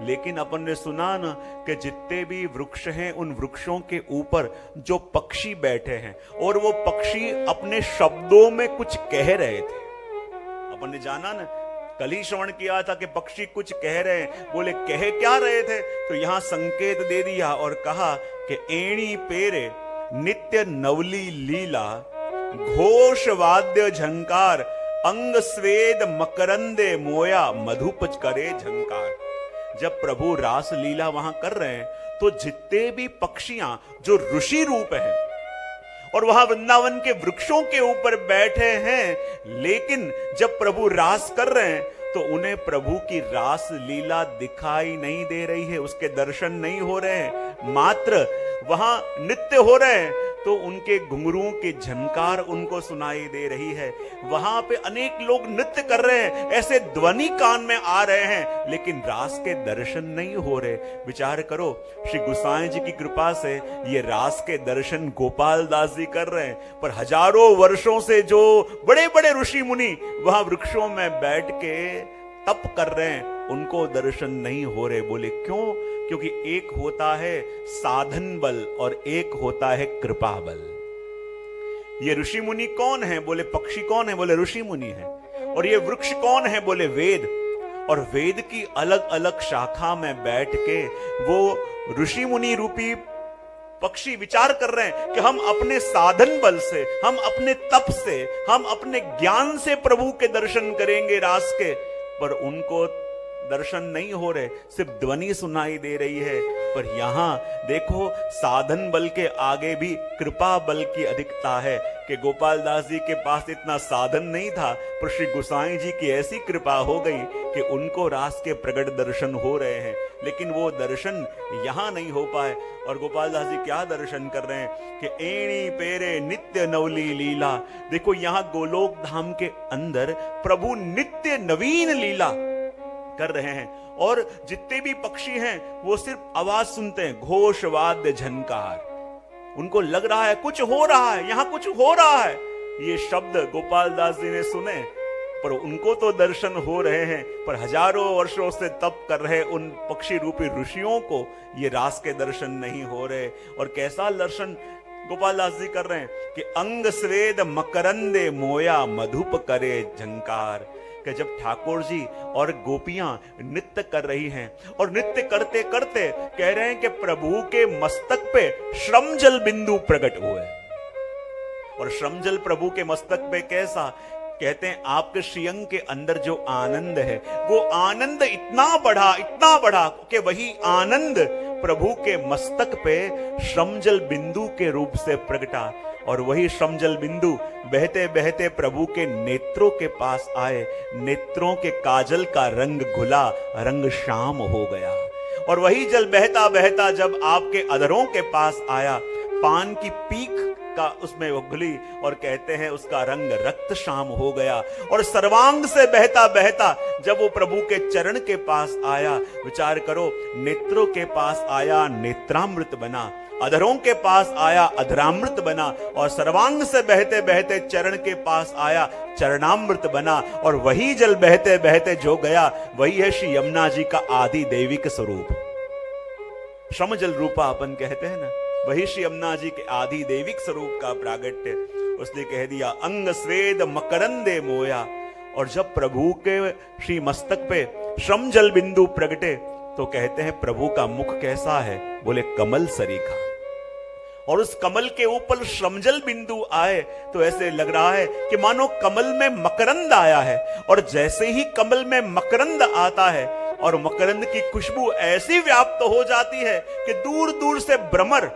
लेकिन अपन ने सुना ना कि जितने भी वृक्ष हैं उन वृक्षों के ऊपर जो पक्षी बैठे हैं और वो पक्षी अपने शब्दों में कुछ कह रहे थे। अपन ने जाना ना, कल ही श्रवण किया था कि पक्षी कुछ कह रहे हैं। बोले कह क्या रहे थे? तो यहां संकेत दे दिया और कहा कि एणी पेरे नित्य नवली लीला, घोष वाद्य झंकार, अंग स्वेद मकरंदे मोया, मधुप करे झंकार। जब प्रभु रास लीला वहां कर रहे हैं तो जितने भी पक्षियां जो ऋषि रूप हैं और वहां वृंदावन के वृक्षों के ऊपर बैठे हैं, लेकिन जब प्रभु रास कर रहे हैं तो उन्हें प्रभु की रास लीला दिखाई नहीं दे रही है, उसके दर्शन नहीं हो रहे हैं, मात्र वहां नृत्य हो रहे हैं तो उनके घुंघरूओं की झनकार उनको सुनाई दे रही है। वहां पे अनेक लोग नृत्य कर रहे हैं, ऐसे ध्वनि कान में आ रहे हैं, लेकिन रास के दर्शन नहीं हो रहे। विचार करो, श्री गोसाई जी की कृपा से ये रास के दर्शन गोपाल दास जी कर रहे हैं, पर हजारों वर्षों से जो बड़े बड़े ऋषि मुनि वहां वृक्षों में बैठ के तप कर रहे हैं, उनको दर्शन नहीं हो रहे। बोले क्यों? क्योंकि एक होता है साधन बल और एक होता है कृपा बल। ये ऋषि मुनि कौन है? बोले पक्षी कौन है? बोले ऋषि मुनि है। और ये वृक्ष कौन है? बोले वेद। और वेद की अलग अलग शाखा में बैठ के वो ऋषि मुनि रूपी पक्षी विचार कर रहे हैं कि हम अपने साधन बल से, हम अपने तप से, हम अपने ज्ञान से प्रभु के दर्शन करेंगे रास के, पर उनको दर्शन नहीं हो रहे, सिर्फ ध्वनि सुनाई दे रही है। पर यहां देखो, साधन बल के आगे भी कृपा बल की अधिकता है कि गोपाल दास जी के पास इतना साधन नहीं था, पर श्री गोसाई जी की ऐसी कृपा हो गई कि उनको रास के प्रगट दर्शन हो रहे हैं, लेकिन वो दर्शन यहां नहीं हो पाए। और गोपाल दास जी क्या दर्शन कर रहे हैं कि एणी पेरे नित्य नवली लीला। देखो, यहां गोलोक धाम के अंदर प्रभु नित्य नवीन लीला कर रहे हैं, और जितने भी पक्षी हैं वो सिर्फ आवाज सुनते हैं, घोष वाद्य झनकार। उनको लग रहा है कुछ हो रहा है, यहां कुछ हो रहा है। ये शब्द गोपाल दास जी ने सुने, पर उनको तो दर्शन हो रहे हैं, पर हजारों वर्षों से तप कर रहे उन पक्षी रूपी ऋषियों को ये रास के दर्शन नहीं हो रहे। और कैसा दर्शन गोपाल दास जी कर रहे हैं कि अंग स्वेद मकरंदे मोया, मधुप करे झंकार। कि जब ठाकुर जी और गोपियां नृत्य कर रही हैं और नृत्य करते करते कह रहे हैं कि प्रभु के मस्तक पे श्रमजल बिंदु प्रकट हुए। और श्रमजल प्रभु के मस्तक पे कैसा? कहते हैं आपके श्रीअंग के अंदर जो आनंद है, वो आनंद इतना बढ़ा कि वही आनंद प्रभु के मस्तक पे श्रमजल बिंदु के रूप से प्रकटा। और वही श्रमजल बिंदु बहते बहते प्रभु के नेत्रों के पास आए। नेत्रों के काजल का रंग घुला, रंग शाम हो गया। और वही जल बहता बहता जब आपके अधरों के पास आया, पान की पीक का उसमें वो घुली, और कहते हैं उसका रंग रक्त शाम हो गया। और सर्वांग से बहता बहता जब वो प्रभु के चरण के पास आया, विचार करो, नेत्रों के पास आया नेत्रामृत बना, अधरों के पास आया अधरामृत बना, और सर्वांग से बहते बहते चरण के पास आया चरणामृत बना। और वही जल बहते बहते जो गया, वही है श्री यमुना जी का आदि दैविक स्वरूप। श्रमजल रूपा अपन कहते हैं ना, वही श्री यमुना जी के आदि दैविक स्वरूप का प्रागट्य। उसने कह दिया अंग स्वेद मकरंदे मोया। और जब प्रभु के श्री मस्तक पे श्रमजल बिंदु प्रगटे तो कहते हैं प्रभु का मुख कैसा है? बोले कमल सरीखा। और उस कमल के ऊपर श्रमजल बिंदु आए तो ऐसे लग रहा है कि मानो कमल में मकरंद आया है। और जैसे ही कमल में मकरंद आता है और मकरंद की खुशबू ऐसी व्याप्त हो जाती है कि दूर दूर से भ्रमर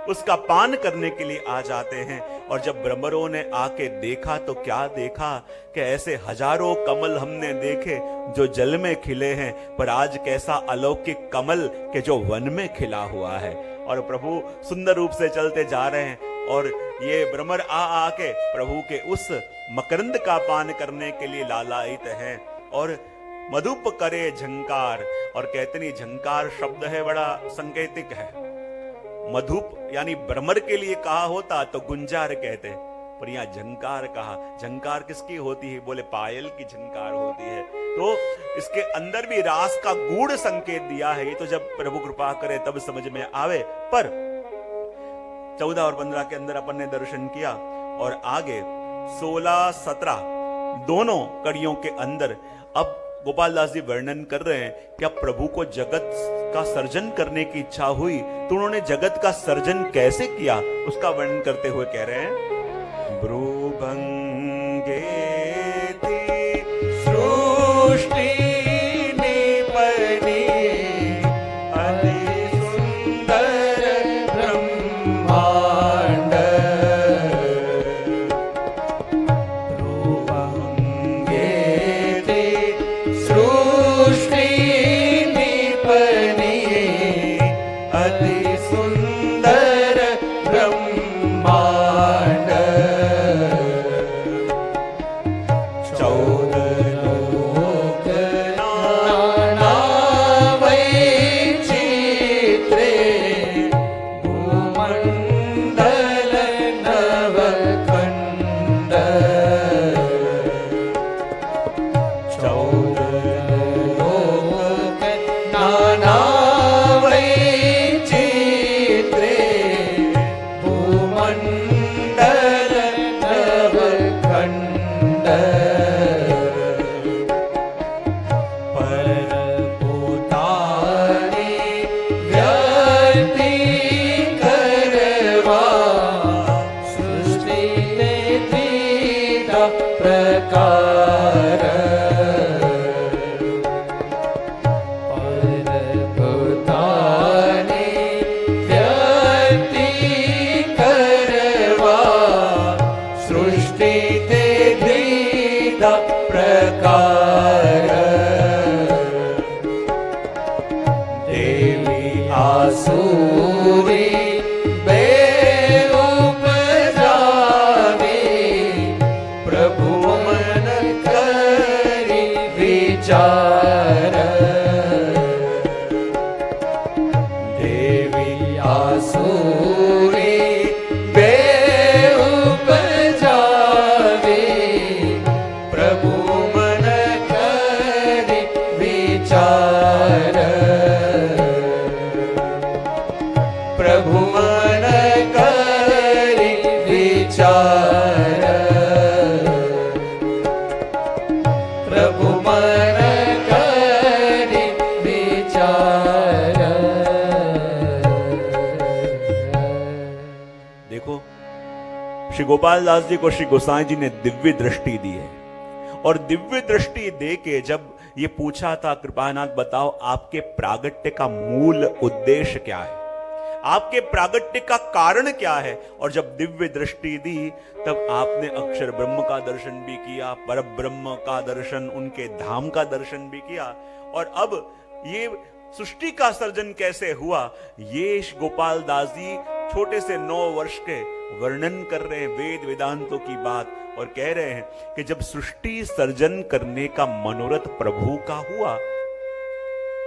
उसका पान करने के लिए आ जाते हैं। और जब भ्रमरों ने आके देखा तो क्या देखा कि ऐसे हजारों कमल हमने देखे जो जल में खिले हैं, पर आज कैसा अलौकिक कमल के जो वन में खिला हुआ है। और प्रभु सुंदर रूप से चलते जा रहे हैं और ये भ्रमर आके प्रभु के उस मकरंद का पान करने के लिए लालायित हैं। और मधुप करे झंकार। और कहते नहीं, झंकार शब्द है बड़ा संकेतिक है। मधुप यानी भ्रमर के लिए कहा होता तो गुंजार कहते, पर यहां झंकार कहा। झंकार किसकी होती है? बोले पायल की झंकार होती है। तो इसके अंदर भी रास का गूढ़ संकेत दिया है। ये तो जब प्रभु कृपा करे तब समझ में आवे। पर 14 और 15 के अंदर अपन ने दर्शन किया, और आगे 16, 17 दोनों कड़ियों के अंदर अब गोपाल दास जी वर्णन कर रहे हैं कि अब प्रभु को जगत का सर्जन करने की इच्छा हुई तो उन्होंने जगत का सर्जन कैसे किया उसका वर्णन करते हुए कह रहे हैं, ब्रूभंगे सृष्टि निपनी अति सुंदर ब्रह्मांड, ब्रूभंगे सृष्टि निपनी अति सुंदर ब्रह्मांड, 14 लोक नाना वैचित्रे भूमंडल नवखंड, 14 लोक नाना वैचित्रे भूमंडल नवखंड, परपोताने व्यक्ति करवा सृष्टि ने द्विधा प्रकार, परपोताने व्यक्ति करवा सृष्टि ते द्विधा प्रकार, देवी आसुरी बेउपजावे प्रभु मन करी विचार, देवी आसुरी बेउपजावे प्रभु मन करी विचार, प्रभु मन करी विचार, प्रभु मन करी विचार। देखो, श्री गोपाल दास जी को श्री गोसाई जी ने दिव्य दृष्टि दी है, और दिव्य दृष्टि दे के जब ये पूछा था, कृपानाथ बताओ आपके प्रागट्य का मूल उद्देश्य क्या है, आपके प्रागट्य का कारण क्या है, और जब दिव्य दृष्टि दी तब आपने अक्षर ब्रह्म का दर्शन भी किया, पर ब्रह्म का दर्शन, उनके धाम का दर्शन भी किया, और अब ये सृष्टि का सर्जन कैसे हुआ ये गोपाल दास जी छोटे से 9 वर्ष के वर्णन कर रहे हैं, वेद वेदांतों की बात, और कह रहे हैं कि जब सृष्टि सर्जन करने का मनोरथ प्रभु का हुआ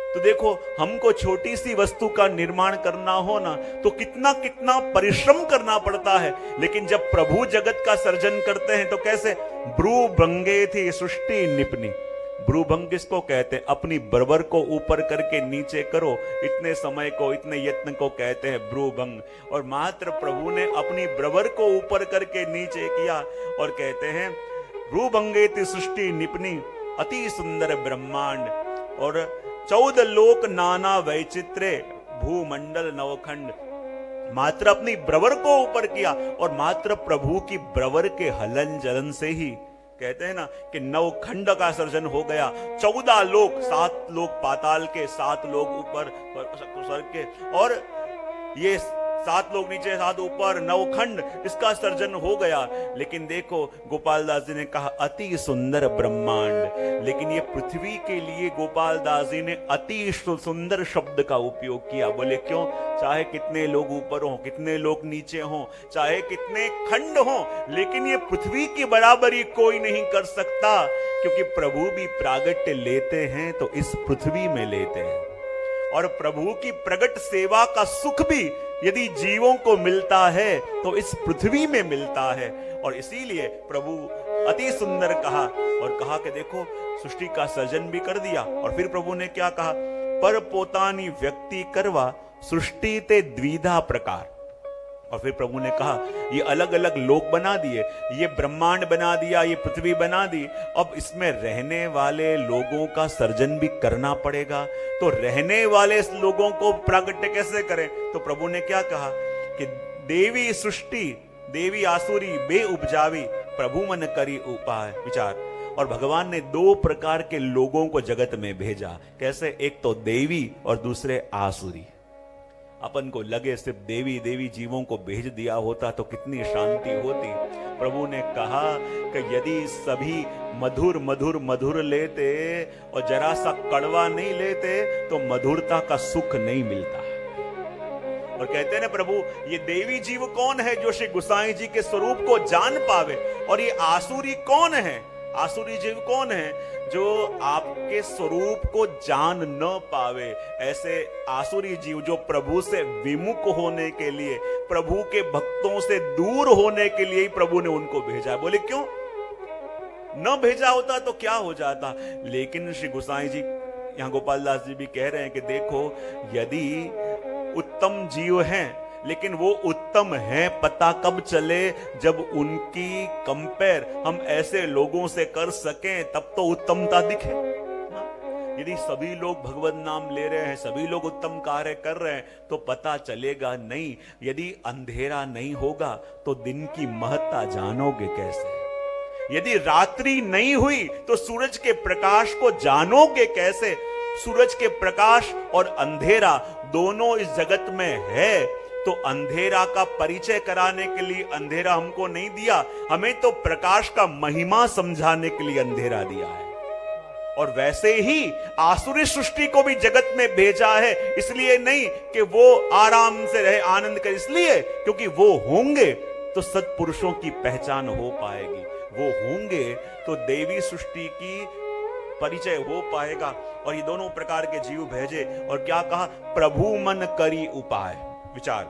तो देखो, हमको छोटी सी वस्तु का निर्माण करना हो ना तो कितना कितना परिश्रम करना पड़ता है, लेकिन जब प्रभु जगत का सर्जन करते हैं तो कैसे, ब्रूभंगे थी सृष्टि निपनी। ब्रूभंग किसको कहते हैं, अपनी बरबर को ऊपर करके नीचे करो, इतने समय को, इतने यत्न को कहते हैं ब्रूभंग। और मात्र प्रभु ने अपनी बरबर को ऊपर करके नीचे किया और कहते हैं ब्रूभंगे थी सृष्टि निपनी अति सुंदर ब्रह्मांड, और 14 लोक नाना वैचित्रे भूमंडल नवखंड। मात्र अपनी ब्रवर को ऊपर किया, और मात्र प्रभु की ब्रवर के हलन चलन से ही कहते हैं ना कि नवखंड का सर्जन हो गया। 14 लोक, 7 लोक पाताल के, 7 लोक ऊपर स्वर्ग के, और ये 7 लोग नीचे, 7 ऊपर, नवखंड, इसका सर्जन हो गया। लेकिन देखो, गोपाल दास जी ने कहा अति सुंदर ब्रह्मांड, लेकिन ये पृथ्वी के लिए गोपाल दास जी ने अति सुंदर शब्द का उपयोग किया। बोले क्यों? चाहे कितने लोग ऊपर हों, कितने लोग नीचे हों, चाहे कितने खंड हों, लेकिन ये पृथ्वी की बराबरी कोई नहीं कर सकता, क्योंकि प्रभु भी प्रागट्य लेते हैं तो इस पृथ्वी में लेते हैं, और प्रभु की प्रगट सेवा का सुख भी यदि जीवों को मिलता है तो इस पृथ्वी में मिलता है। और इसीलिए प्रभु अति सुंदर कहा और कहा कि देखो सृष्टि का सर्जन भी कर दिया। और फिर प्रभु ने क्या कहा, पर पोतानी व्यक्ति करवा सृष्टि ते द्विधा प्रकार। और फिर प्रभु ने कहा ये अलग अलग लोक बना दिए, ये ब्रह्मांड बना दिया, ये पृथ्वी बना दी, अब इसमें रहने वाले लोगों का सर्जन भी करना पड़ेगा। तो रहने वाले लोगों को प्रागट्य कैसे करें? तो प्रभु ने क्या कहा कि देवी सृष्टि देवी आसुरी बे उपजावी प्रभु मन करी उपाय विचार। और भगवान ने दो प्रकार के लोगों को जगत में भेजा। कैसे? एक तो देवी और दूसरे आसुरी। अपन को लगे सिर्फ देवी देवी जीवों को भेज दिया होता तो कितनी शांति होती। प्रभु ने कहा कि यदि सभी मधुर मधुर मधुर लेते और जरा सा कड़वा नहीं लेते तो मधुरता का सुख नहीं मिलता। और कहते हैं ना प्रभु, ये देवी जीव कौन है जो श्री गोसाई जी के स्वरूप को जान पावे, और ये आसुरी कौन है, आसुरी जीव कौन है जो आपके स्वरूप को जान न पावे। ऐसे आसुरी जीव जो प्रभु से विमुख होने के लिए, प्रभु के भक्तों से दूर होने के लिए ही प्रभु ने उनको भेजा। बोले क्यों? न भेजा होता तो क्या हो जाता। लेकिन श्री गोसाई जी, यहां गोपाल दास जी भी कह रहे हैं कि देखो, यदि उत्तम जीव हैं, लेकिन वो उत्तम है पता कब चले, जब उनकी कंपेयर हम ऐसे लोगों से कर सकें, तब तो उत्तमता दिखे। यदि सभी लोग भगवत नाम ले रहे हैं, सभी लोग उत्तम कार्य कर रहे हैं, तो पता चलेगा नहीं। यदि अंधेरा नहीं होगा तो दिन की महत्ता जानोगे कैसे? यदि रात्रि नहीं हुई तो सूरज के प्रकाश को जानोगे कैसे? सूरज के प्रकाश और अंधेरा दोनों इस जगत में है, तो अंधेरा का परिचय कराने के लिए अंधेरा हमको नहीं दिया, हमें तो प्रकाश का महिमा समझाने के लिए अंधेरा दिया है। और वैसे ही आसुरी सृष्टि को भी जगत में भेजा है, इसलिए नहीं कि वो आराम से रहे, आनंद करे, इसलिए क्योंकि वो होंगे तो सत्पुरुषों की पहचान हो पाएगी, वो होंगे तो देवी सृष्टि की परिचय हो पाएगा। और ये दोनों प्रकार के जीव भेजे। और क्या कहा? प्रभु मन करी उपाय विचार।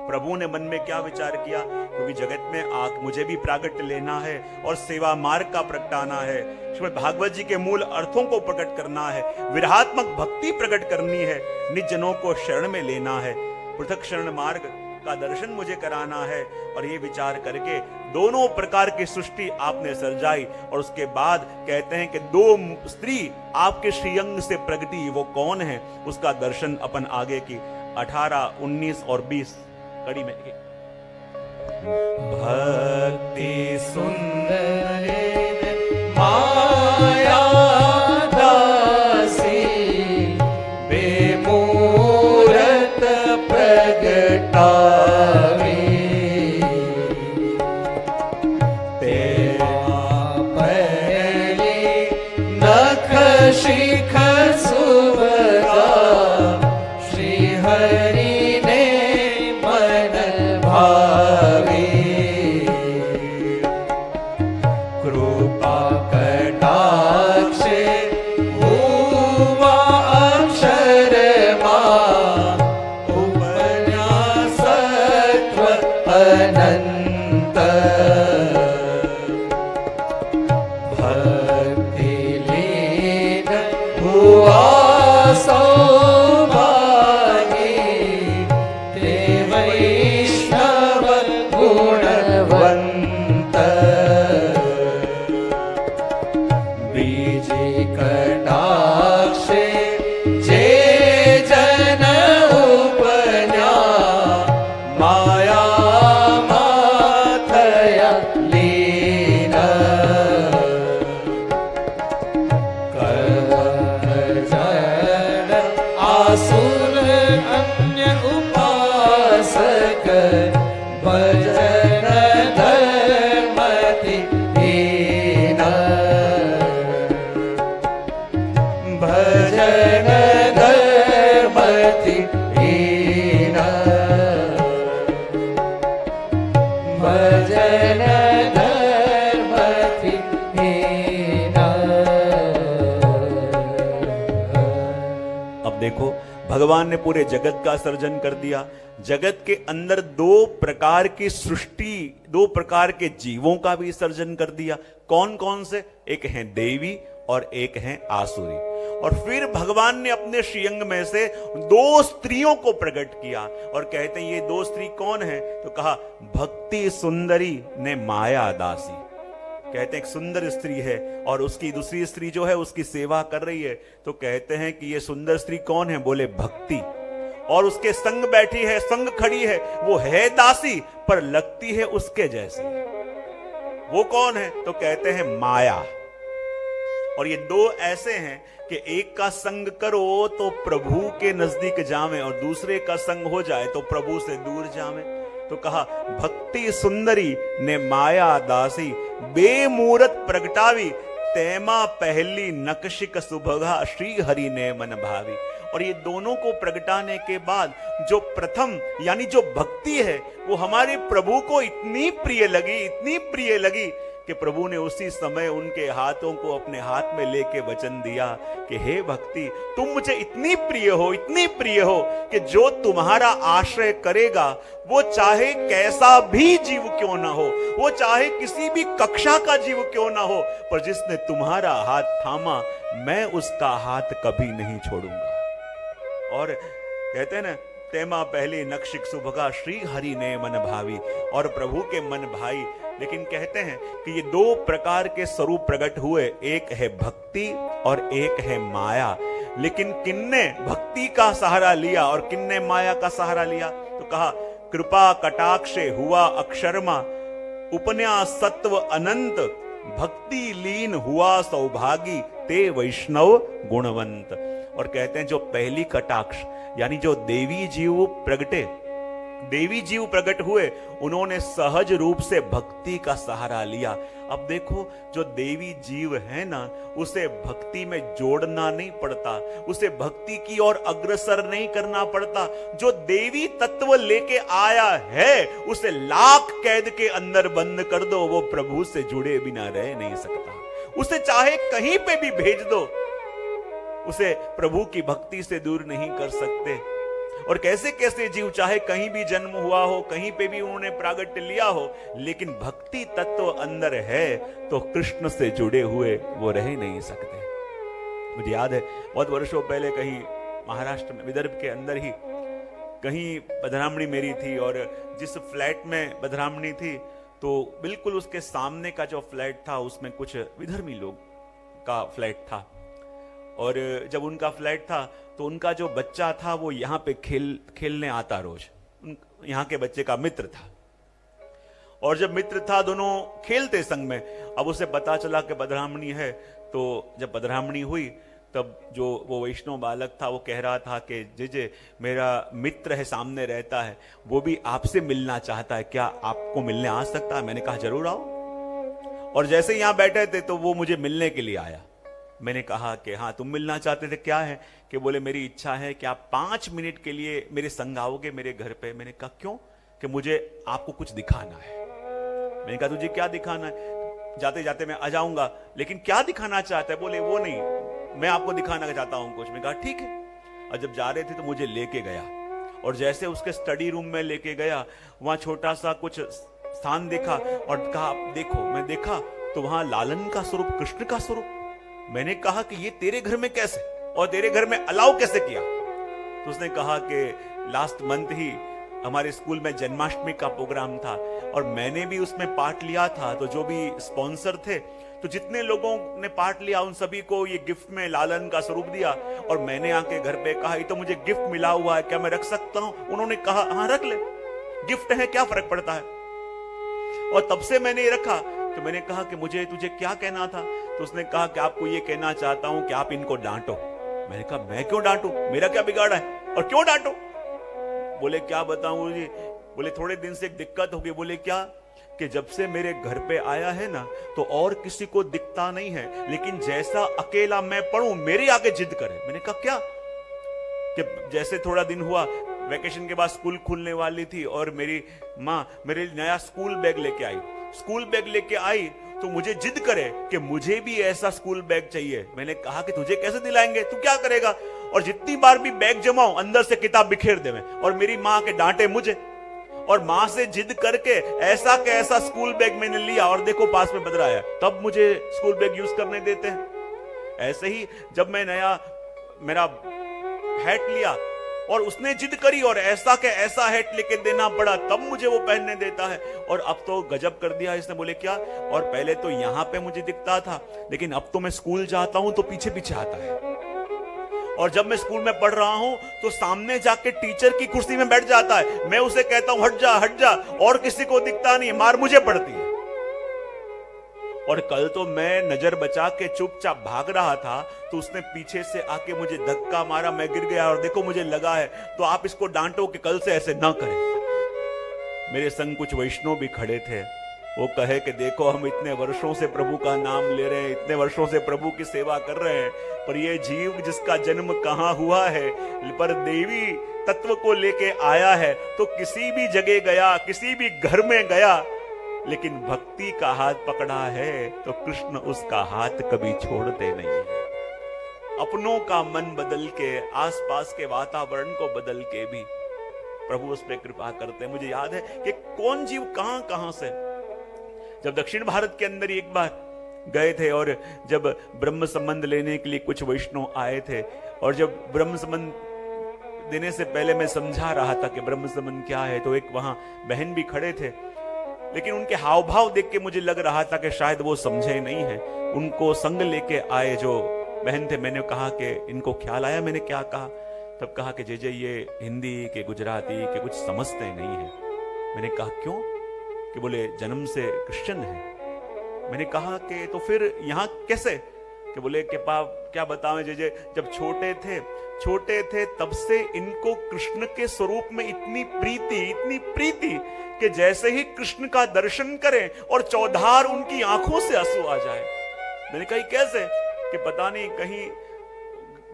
प्रभु ने मन में क्या विचार किया? क्योंकि जगत में आग मुझे भी प्रागट्य लेना है और सेवा मार्ग का प्रगटाना है, श्रीमद् भागवत जी के मूल अर्थों को प्रकट करना है, विरहात्मक भक्ति प्रकट करनी है, निज जनों को शरण में लेना है, पृथक शरण मार्ग का दर्शन मुझे कराना है। और ये विचार करके दोनों प्रकार की सृष्टि आपने सर्जाई। और उसके बाद कहते हैं कि दो स्त्री आपके श्रीअंग से प्रगटी, वो कौन है? उसका दर्शन अपन आगे की 18, 19 और 20 कड़ी में। भक्ति सुंदर माया दासी बेमूरत प्रगटावे, तेरा पहली नख शिख सुभगा, श्री हरि कृपा कटाक्ष हुआ अक्षर मां, उपन्यासत्व अनंत, भक्ति लीन हुआ सौभागी, ते वैष्णव गुणवंत, बीजी कटाक्ष जे जन उपन्या, माया माथया लीन, कर जन आसुर अन्य उपासक, भजन धर्मति हीन, भजन धर्मति हीन, भजन धर्मति हीन। अब देखो भगवान ने पूरे जगत का सर्जन कर दिया। जगत के अंदर दो प्रकार की सृष्टि, दो प्रकार के जीवों का भी सर्जन कर दिया। कौन कौन से? एक है देवी और एक है आसुरी। और फिर भगवान ने अपने श्रीअंग में से दो स्त्रियों को प्रकट किया और कहते हैं ये दो स्त्री कौन है? तो कहा भक्ति सुंदरी ने माया दासी। कहते हैं एक सुंदर स्त्री है और उसकी दूसरी स्त्री जो है उसकी सेवा कर रही है। तो कहते हैं कि ये सुंदर स्त्री कौन है? बोले भक्ति। और उसके संग बैठी है, संग खड़ी है, वो है दासी पर लगती है उसके जैसी। वो कौन है? तो कहते हैं माया। और ये दो ऐसे हैं कि एक का संग करो तो प्रभु के नजदीक जावे और दूसरे का संग हो जाए तो प्रभु से दूर जावे। तो कहा भक्ति सुंदरी ने माया दासी, बेमूरत प्रगटावी, तैमा पहली नकशिक सुभगा, श्री हरि ने मन भावी। और ये दोनों को प्रगटाने के बाद जो प्रथम यानी जो भक्ति है वो हमारे प्रभु को इतनी प्रिय लगी, इतनी प्रिय लगी कि प्रभु ने उसी समय उनके हाथों को अपने हाथ में लेके वचन दिया कि हे भक्ति, तुम मुझे इतनी प्रिय हो, इतनी प्रिय हो कि जो तुम्हारा आश्रय करेगा वो चाहे कैसा भी जीव क्यों ना हो, वो चाहे किसी भी कक्षा का जीव क्यों ना हो, पर जिसने तुम्हारा हाथ थामा मैं उसका हाथ कभी नहीं छोड़ूंगा। और कहते हैं ना, तेमा पहली नक्शिक सुभगा, श्री हरि ने मन भावी। और प्रभु के मन भाई। लेकिन कहते हैं कि ये दो प्रकार के स्वरूप प्रकट हुए, एक है भक्ति और एक है माया। लेकिन किन्ने भक्ति का सहारा लिया और किन्ने माया का सहारा लिया? तो कहा कृपा कटाक्षे हुआ अक्षरमा, उपन्यास सत्व अनंत, भक्ति लीन हुआ सौभागी, ते वैष्णव गुणवंत। और कहते हैं जो पहली कटाक्ष यानी जो देवी जीव प्रगटे, देवी जीव प्रकट हुए, उन्होंने सहज रूप से भक्ति का सहारा लिया। अब देखो जो देवी जीव है ना, उसे भक्ति में जोड़ना नहीं पड़ता, उसे भक्ति की ओर अग्रसर नहीं करना पड़ता। जो देवी तत्व लेके आया है उसे लाख कैद के अंदर बंद कर दो, वो प्रभु से जुड़े बिना रह नहीं सकता। उसे चाहे कहीं पे भी भेज दो, उसे प्रभु की भक्ति से दूर नहीं कर सकते। और कैसे कैसे जीव चाहे कहीं भी जन्म हुआ हो, कहीं पे भी उन्होंने प्रागट्य लिया हो, लेकिन भक्ति तत्व अंदर है तो कृष्ण से जुड़े हुए वो रह नहीं सकते। मुझे याद है बहुत वर्षों पहले कहीं महाराष्ट्र में, विदर्भ के अंदर ही कहीं बदरामणी मेरी थी, और जिस फ्लैट में बदरामणी थी तो बिल्कुल उसके सामने का जो फ्लैट था उसमें कुछ विधर्मी लोग का फ्लैट था। और जब उनका फ्लैट था तो उनका जो बच्चा था वो यहाँ पे खेलने आता रोज, यहाँ के बच्चे का मित्र था। और जब मित्र था दोनों खेलते संग में। अब उसे पता चला कि बदरामणी है, तो जब बदरामणी हुई तब जो वो वैष्णव बालक था वो कह रहा था कि जीजे मेरा मित्र है, सामने रहता है, वो भी आपसे मिलना चाहता है, क्या आपको मिलने आ सकता है? मैंने कहा जरूर आओ। और जैसे यहाँ बैठे थे तो वो मुझे मिलने के लिए आया। मैंने कहा कि हाँ तुम मिलना चाहते थे, क्या है? कि बोले मेरी इच्छा है कि आप 5 मिनट के लिए मेरे संग आओगे मेरे घर पे। मैंने कहा क्यों? कि मुझे आपको कुछ दिखाना है। मैंने कहा तुझे क्या दिखाना है? जाते जाते मैं आ जाऊंगा, लेकिन क्या दिखाना चाहता है? बोले वो नहीं, मैं आपको दिखाना चाहता हूं कुछ। मैंने कहा ठीक है। और जब जा रहे थे तो मुझे लेके गया, और जैसे उसके स्टडी रूम में लेके गया, वहां छोटा सा कुछ स्थान देखा और कहा देखो। मैं देखा तो वहां लालन का स्वरूप, कृष्ण का स्वरूप। मैंने कहा कि ये तेरे घर में कैसे, और तेरे घर में अलाउ कैसे किया? तो उसने कहा कि लास्ट मंथ ही हमारे स्कूल में जन्माष्टमी का प्रोग्राम था और मैंने भी उसमें पार्ट लिया था। तो जो भी स्पॉन्सर थे, तो जितने लोगों ने पार्ट लिया उन सभी को ये गिफ्ट में लालन का स्वरूप दिया। और मैंने आके घर पे कहा ये तो मुझे गिफ्ट मिला हुआ है, क्या मैं रख सकता हूं? उन्होंने कहा हाँ रख ले, गिफ्ट है, क्या फर्क पड़ता है। और तब से मैंने ये रखा। तो मैंने कहा कि मुझे तुझे क्या कहना था? तो उसने कहा कि आपको ये कहना चाहता हूं कि आप इनको डांटो। मैंने कहा मैं क्यों डांटू, मेरा क्या बिगाड़ा है और क्यों डांटू? बोले क्या बताऊं जी? बोले थोड़े दिन से एक दिक्कत होगी। बोले क्या? कि जब से मेरे घर पे आया है ना तो और किसी को दिखता नहीं है, लेकिन जैसा अकेला मैं पढ़ूं मेरे आगे जिद करे। मैंने कहा क्या? कि जैसे थोड़ा दिन हुआ, वैकेशन के बाद स्कूल खुलने वाली थी और मेरी माँ मेरे नया स्कूल बैग लेके आई। स्कूल बैग लेके आई तो मुझे जिद करे कि मुझे भी ऐसा स्कूल बैग चाहिए। मैंने कहा कि तुझे कैसे दिलाएंगे, तू क्या करेगा? और जितनी बार भी बैग जमाऊं अंदर से किताब बिखेर देवे, और मेरी माँ के डांटे मुझे, और माँ से जिद करके ऐसा के ऐसा स्कूल बैग मैंने लिया और देखो पास में बदरा है, तब मुझे स्कूल बैग यूज करने देते हैं। ऐसे ही जब मैं नया मेरा हैट लिया और उसने जिद करी और ऐसा के ऐसा हैट लेके देना पड़ा, तब मुझे वो पहनने देता है। और अब तो गजब कर दिया इसने, बोले क्या, और पहले तो यहां पे मुझे दिखता था, लेकिन अब तो मैं स्कूल जाता हूं तो पीछे पीछे आता है, और जब मैं स्कूल में पढ़ रहा हूं तो सामने जाके टीचर की कुर्सी में बैठ जाता है, मैं उसे कहता हूं हट जा, और किसी को दिखता नहीं, मार मुझे पड़ती है। और कल तो मैं नजर बचा के चुपचाप भाग रहा था, तो उसने पीछे से आके मुझे धक्का मारा, मैं गिर गया और देखो मुझे लगा है, तो आप इसको डांटो कि कल से ऐसे ना करें। मेरे संग कुछ वैष्णव भी खड़े थे, वो कहे कि देखो हम इतने वर्षों से प्रभु का नाम ले रहे हैं, इतने वर्षों से प्रभु की सेवा कर रहे हैं, पर ये जीव जिसका जन्म कहाँ हुआ है, पर देवी तत्व को लेके आया है, तो किसी भी जगह गया, किसी भी घर में गया, लेकिन भक्ति का हाथ पकड़ा है तो कृष्ण उसका हाथ कभी छोड़ते नहीं है। अपनों का मन बदल के, आसपास के वातावरण को बदल के भी प्रभु उस पर कृपा करते हैं। मुझे याद है कि कौन जीव कहां कहां से, जब दक्षिण भारत के अंदर एक बार गए थे और जब ब्रह्म संबंध लेने के लिए कुछ वैष्णव आए थे, और जब ब्रह्म संबंध देने से पहले मैं समझा रहा था कि ब्रह्म संबंध क्या है, तो एक वहां बहन भी खड़े थे, लेकिन उनके हाव भाव देख के मुझे लग रहा था कि शायद वो समझे नहीं है। उनको संग लेके आए जो बहन थे, मैंने कहा कि इनको ख्याल आया मैंने क्या कहा, तब कहा कि जय ये हिंदी के गुजराती के कुछ समझते नहीं है। मैंने कहा क्यों, कि बोले जन्म से क्रिश्चियन है। मैंने कहा कि तो फिर यहाँ कैसे, कि बोले कि पाप क्या बतावें जय, जब छोटे थे तब से इनको कृष्ण के स्वरूप में इतनी प्रीति कि जैसे ही कृष्ण का दर्शन करें और चौधार उनकी आंखों से आंसू आ जाए। मैंने कहा कैसे, कि पता नहीं कहीं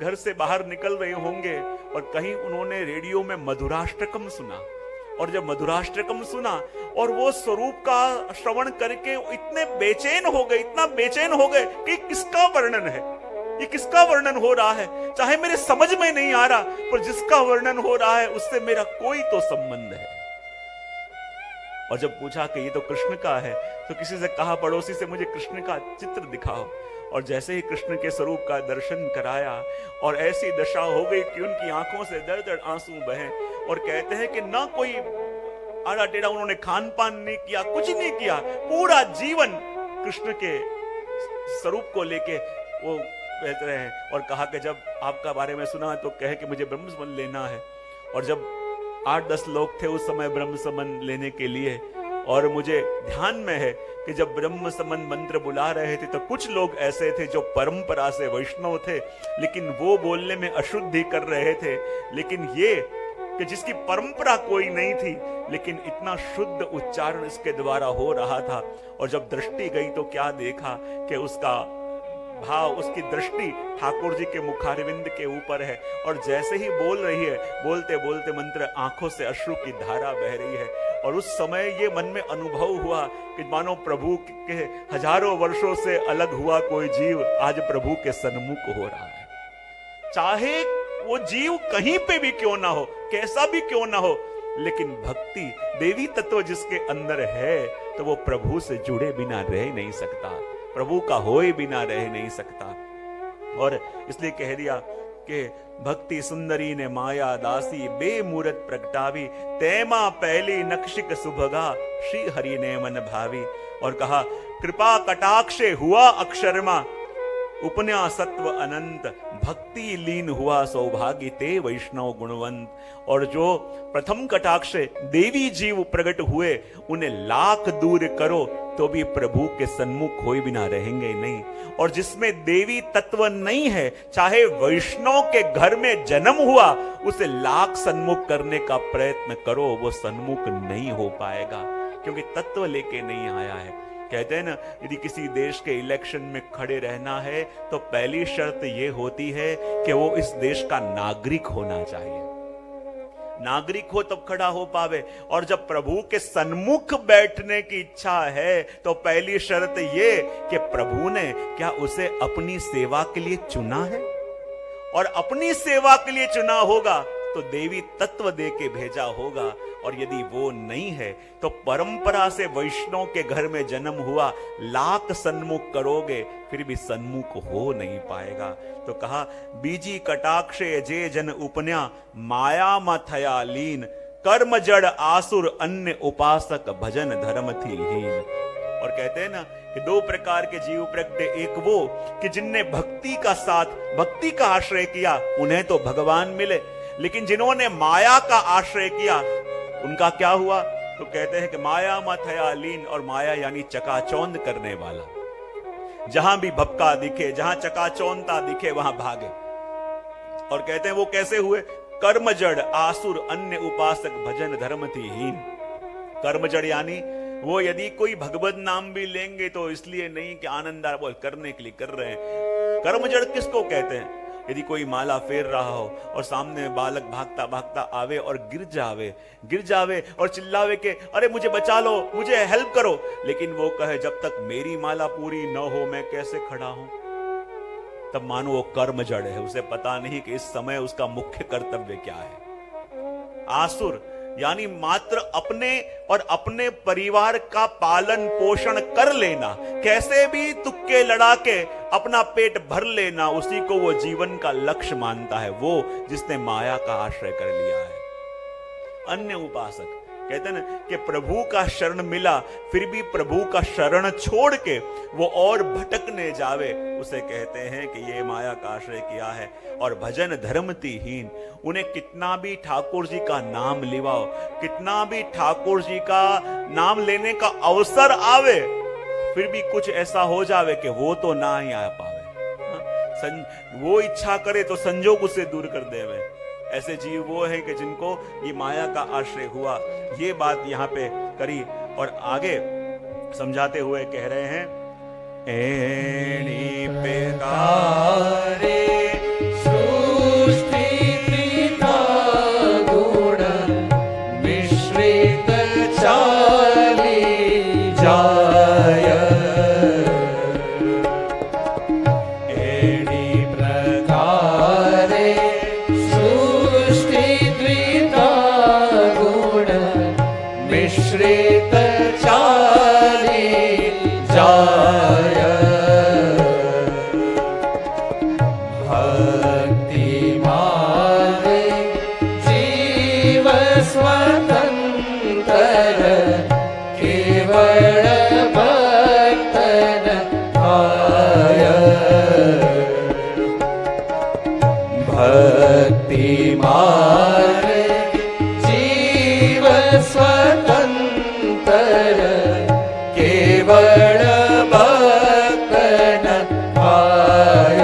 घर से बाहर निकल रहे होंगे और कहीं उन्होंने रेडियो में मधुराष्टकम सुना, और जब मधुराष्टकम सुना और वो स्वरूप का श्रवण करके इतना बेचैन हो गए कि किसका वर्णन है, ये किसका वर्णन हो रहा है, चाहे मेरे समझ में नहीं आ रहा, पर जिसका वर्णन हो रहा है उससे मेरा कोई तो संबंध है। और जब पूछा कि ये तो कृष्ण का है, तो किसी से कहा, पड़ोसी से, मुझे कृष्ण का चित्र दिखाओ। और जैसे ही कृष्ण के स्वरूप का दर्शन कराया और ऐसी दशा हो गई कि उनकी आंखों से दर दर आंसू बहे, और कहते हैं कि ना कोई आड़ा टेढ़ा उन्होंने खान पान नहीं किया, कुछ नहीं किया, पूरा जीवन कृष्ण के स्वरूप को लेके वो बहते रहे। और कहा कि जब आपका बारे में सुना तो कहे कि मुझे ब्रह्म संबंध लेना है। और जब 8-10 लोग थे उस समय ब्रह्म संबंध लेने के लिए, और मुझे ध्यान में है कि जब ब्रह्म संबंध मंत्र बुला रहे थे तो कुछ लोग ऐसे थे जो परंपरा से वैष्णव थे, लेकिन वो बोलने में अशुद्धि कर रहे थे। लेकिन ये कि जिसकी परंपरा कोई नहीं थी, लेकिन इतना शुद्ध उच्चारण इसके द्वारा हो रहा था। और जब दृष्टि गई तो क्या देखा कि उसका भाव, उसकी दृष्टि ठाकुर जी के मुखारविंद के ऊपर है, और जैसे ही बोल रही है, बोलते बोलते मंत्र आंखों से अश्रु की धारा बह रही है। और उस समय ये मन में अनुभव हुआ कि मानो प्रभु के हजारों वर्षों से अलग हुआ कोई जीव आज प्रभु के सन्मुख हो रहा है। चाहे वो जीव कहीं पे भी क्यों ना हो, कैसा भी क्यों ना हो, लेकिन भक्ति देवी तत्व जिसके अंदर है, तो वो प्रभु से जुड़े बिना रह नहीं सकता, प्रभु का होए बिना रह नहीं सकता। और इसलिए कह दिया कि भक्ति सुंदरी ने माया दासी बेमूरत प्रगटावी, तैमा पहली नक्षिक सुभगा श्री हरि ने मन भावी। और कहा कृपा कटाक्षे हुआ अक्षरमा, उपन्या सत्व अनंत, भक्ति लीन हुआ सौभाग्य ते वैष्णव गुणवंत। और जो प्रथम कटाक्ष देवी जीव प्रकट हुए, उन्हें लाख दूर करो तो भी प्रभु के सन्मुख होए बिना रहेंगे नहीं। और जिसमें देवी तत्व नहीं है, चाहे वैष्णव के घर में जन्म हुआ, उसे लाख सन्मुख करने का प्रयत्न करो, वो सन्मुख नहीं हो पाएगा, क्योंकि तत्व लेके नहीं आया है। कहते हैं ना, यदि किसी देश के इलेक्शन में खड़े रहना है तो पहली शर्त यह होती है कि वो इस देश का नागरिक होना चाहिए। नागरिक हो तब खड़ा हो पावे। और जब प्रभु के सन्मुख बैठने की इच्छा है तो पहली शर्त ये कि प्रभु ने क्या उसे अपनी सेवा के लिए चुना है। और अपनी सेवा के लिए चुना होगा तो देवी तत्व दे के भेजा होगा, और यदि वो नहीं है तो परंपरा से वैष्णव के घर में जन्म हुआ, लाख सन्मुख करोगे फिर भी सन्मुख हो नहीं पाएगा। तो कहा बीजी कटाक्षे जे जन उपन्या माया मथया लीन, कर्म जड़ आसुर अन्य उपासक भजन धर्म थी हीन। और कहते हैं ना कि दो प्रकार के जीव प्रगटे, एक वो कि जिनने भक्ति का साथ, भक्ति का आश्रय किया उन्हें तो भगवान मिले, लेकिन जिन्होंने माया का आश्रय किया उनका क्या हुआ? तो कहते हैं कि माया मथया लीन, और माया यानी चकाचौंध करने वाला। जहां भी भपका दिखे, जहां चकाचौंधता दिखे वहां भागे। और कहते हैं वो कैसे हुए? कर्म जड़ आसुर अन्य उपासक भजन धर्म थी हीन। कर्म जड़ यानी वो यदि कोई भगवत नाम भी लेंगे तो इसलिए नहीं कि आनंद आ बोल करने के लिए कर रहे हैं। कर्म जड़ किसको कहते हैं? यदि कोई माला फेर रहा हो और सामने बालक भागता भागता आवे और गिर जावे और चिल्लावे के अरे मुझे बचा लो, मुझे हेल्प करो, लेकिन वो कहे जब तक मेरी माला पूरी न हो मैं कैसे खड़ा हूं, तब मानो वो कर्म जड़ है। उसे पता नहीं कि इस समय उसका मुख्य कर्तव्य क्या है। आसुर यानी मात्र अपने और अपने परिवार का पालन पोषण कर लेना, कैसे भी तुक्के लड़ा के अपना पेट भर लेना, उसी को वो जीवन का लक्ष्य मानता है, वो जिसने माया का आश्रय कर लिया है। अन्य उपासक कहते हैं ना कि प्रभु का शरण मिला फिर भी प्रभु का शरण छोड़ के वो और भटकने जावे, उसे कहते हैं कि ये माया का आश्रय किया है। और भजन धर्मति हीन, उन्हें कितना भी ठाकुर जी का नाम लिवाओ, कितना भी ठाकुर जी का नाम लेने का अवसर आवे, फिर भी कुछ ऐसा हो जावे कि वो तो ना ही आ पावे। वो इच्छा करे तो संजोग उसे दूर कर देवे। ऐसे जीव वो हैं कि जिनको ये माया का आश्रय हुआ। ये बात यहाँ पे करी और आगे समझाते हुए कह रहे हैं एणी पेकारे सृष्टि त्रिता गुण मिश्रित चाली जाय, एणी प्रकारे मिश्रित चाली जाय, भक्ति मार्गे जीव स्वतंत्र केवल भक्तन आय, भक्ति मार्गे जीव स्वतंत्र केवल भक्तन आय,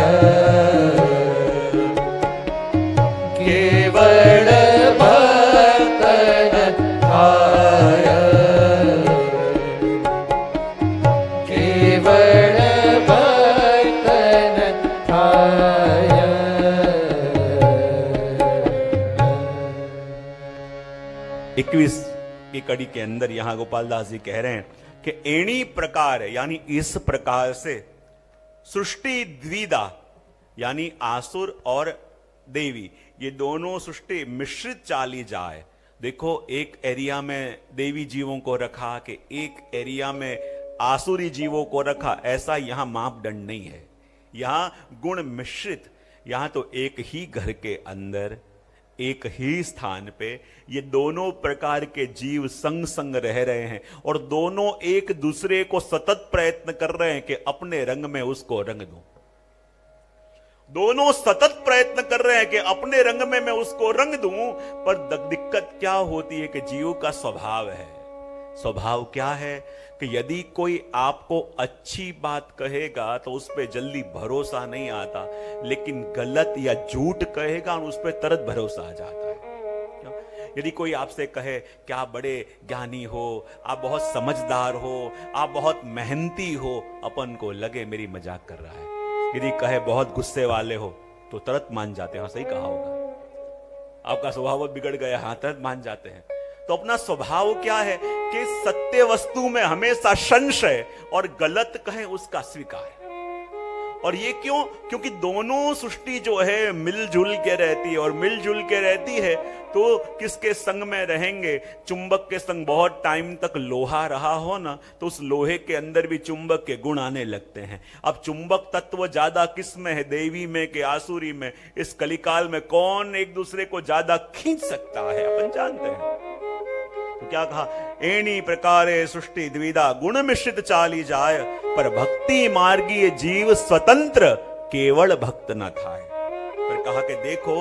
केवल भक्तन आय, केवल भक्तन आय। 21 की कड़ी के अंदर यहां गोपाल दास जी कह रहे हैं कि एणी प्रकार यानी इस प्रकार से सृष्टि द्विधा यानी आसुर और देवी, ये दोनों सृष्टि मिश्रित चाली जाए। देखो एक एरिया में देवी जीवों को रखा कि एक एरिया में आसुरी जीवों को रखा, ऐसा यहां मापदंड नहीं है। यहां गुण मिश्रित, यहां तो एक ही घर के अंदर एक ही स्थान पे ये दोनों प्रकार के जीव संग संग रह रहे हैं और दोनों एक दूसरे को सतत प्रयत्न कर रहे हैं कि अपने रंग में उसको रंग दूं। दोनों सतत प्रयत्न कर रहे हैं कि अपने रंग में मैं उसको रंग दूं, पर दिक्कत क्या होती है कि जीव का स्वभाव है। स्वभाव क्या है कि यदि कोई आपको अच्छी बात कहेगा तो उस पर जल्दी भरोसा नहीं आता, लेकिन गलत या झूठ कहेगा उस पर तुरंत भरोसा आ जाता है। यदि कोई आपसे कहे कि आप बड़े ज्ञानी हो, आप बहुत समझदार हो, आप बहुत मेहनती हो, अपन को लगे मेरी मजाक कर रहा है। यदि कहे बहुत गुस्से वाले हो तो तुरंत मान जाते हैं, हाँ सही कहा होगा, आपका स्वभाव बिगड़ गया, हाँ तुरंत मान जाते हैं। तो अपना स्वभाव क्या है कि सत्य वस्तु में हमेशा संशय और गलत कहें उसका स्वीकार, और ये क्यों? क्योंकि दोनों सृष्टि जो है मिलजुल के रहती है, और मिलजुल के रहती है तो किसके संग में रहेंगे? चुंबक के संग बहुत टाइम तक लोहा रहा हो ना, तो उस लोहे के अंदर भी चुंबक के गुण आने लगते हैं। अब चुंबक तत्व ज्यादा किस में है? देवी में कि आसुरी में? इस कलिकाल में कौन एक दूसरे को ज्यादा खींच सकता है, अपन जानते हैं। तो क्या कहा? एनी प्रकारे सृष्टि द्विधा गुण मिश्रित चाली जाय, पर भक्ति मार्गी जीव स्वतंत्र केवल भक्त न थाय। पर कहा कि देखो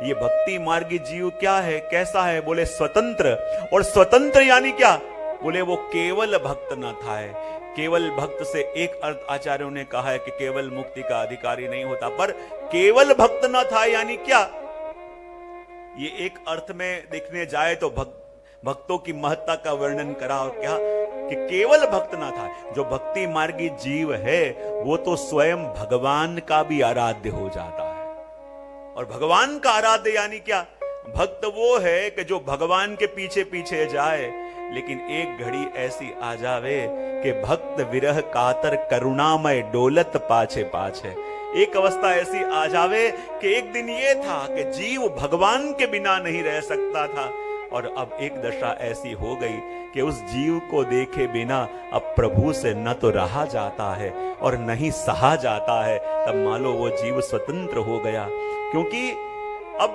ये भक्ति मार्गी जीव क्या है, कैसा है? बोले स्वतंत्र। और स्वतंत्र यानी क्या? बोले वो केवल भक्त न थाय। केवल भक्त से एक अर्थ आचार्यों ने कहा है कि केवल मुक्ति का अधिकारी नहीं होता, पर केवल भक्त न था यानी क्या? ये एक अर्थ में देखने जाए तो भक्तों की महत्ता का वर्णन करा, और क्या कि केवल भक्त ना था। जो भक्ति मार्गी जीव है वो तो स्वयं भगवान का भी आराध्य हो जाता है। और भगवान का आराध्य यानी क्या? भक्त वो है कि जो भगवान के पीछे पीछे जाए, लेकिन एक घड़ी ऐसी आ जावे कि भक्त विरह कातर करुणामय डोलत पाछे पाछे। एक अवस्था ऐसी आ जावे कि एक दिन ये था कि जीव भगवान के बिना नहीं रह सकता था, और अब एक दशा ऐसी हो गई कि उस जीव को देखे बिना अब प्रभु से न तो रहा जाता है और न ही सहा जाता है। तब मान लो वो जीव स्वतंत्र हो गया, क्योंकि अब